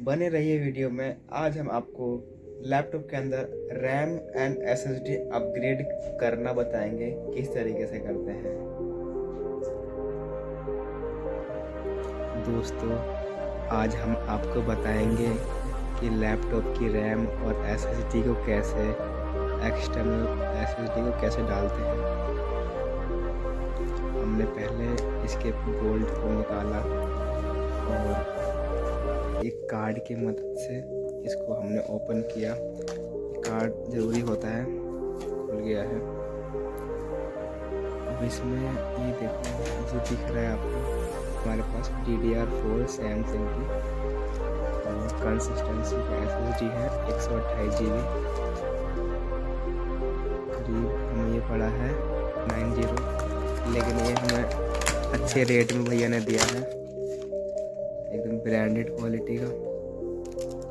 बने रहिए वीडियो में। आज हम आपको लैपटॉप के अंदर रैम एंड एसएसडी अपग्रेड करना बताएंगे, किस तरीके से करते हैं। दोस्तों, आज हम आपको बताएंगे कि लैपटॉप की रैम और एसएसडी को कैसे एक्सटर्नल एसएसडी को कैसे डालते हैं। हमने पहले इसके बोल्ट को निकाला और एक कार्ड की मदद से इसको हमने ओपन किया। कार्ड ज़रूरी होता है, खुल गया है। अब इसमें ये देखो जो दिख रहा है आपको, हमारे पास DDR4 सैमसंग की कंसिस्टेंसी का SSD है 128 GB। करीब हमें ये पड़ा है 90, लेकिन ये हमें अच्छे रेट में भैया ने दिया है, एकदम ब्रांडेड क्वालिटी का,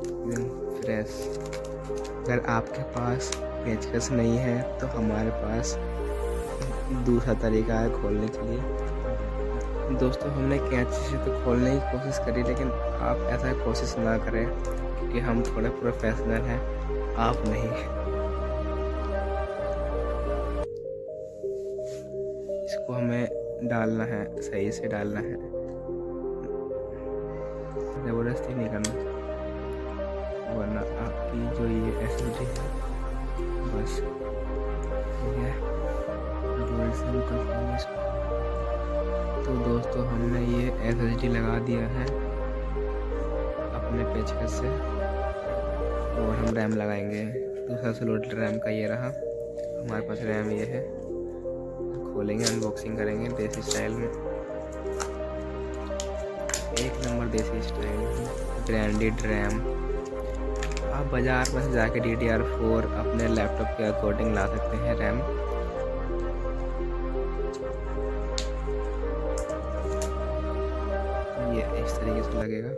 एकदम फ्रेश। अगर आपके पास पेचकस नहीं है तो हमारे पास दूसरा तरीका है खोलने के लिए। दोस्तों, हमने कैंची से तो खोलने की कोशिश करी, लेकिन आप ऐसा कोशिश ना करें क्योंकि हम थोड़े प्रोफेशनल हैं, आप नहीं। इसको हमें डालना है, सही से डालना है, ज़बरदस्ती नहीं करना, वरना आपकी जो ये एसएसडी है बस ये बोल्ट से निकल इसको। तो दोस्तों, हमने ये एसएसडी लगा दिया है अपने पेचकस से, और हम रैम लगाएंगे। दूसरा स्लॉट रैम का ये रहा, हमारे पास रैम ये है। खोलेंगे, अनबॉक्सिंग करेंगे देसी स्टाइल में, एक नंबर देसी स्टाइल ब्रांडेड रैम। आप बाज़ार में से जाके DDR4 अपने लैपटॉप के अकॉर्डिंग ला सकते हैं रैम। ये इस तरीके से लगेगा,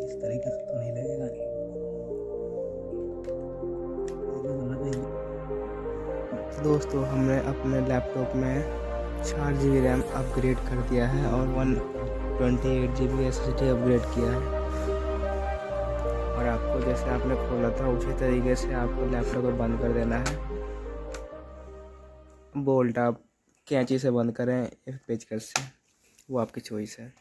इस तरीके से तो नहीं लगेगा। दोस्तों, हमने अपने लैपटॉप में 4 GB रैम अपग्रेड कर दिया है और 128 GB SSD अपग्रेड किया है। और आपको जैसे आपने खोला था उसी तरीके से आपको लैपटॉप को बंद कर देना है। बोल्ट आप कैंची से बंद करें या पेचकस से, वो आपकी चॉइस है।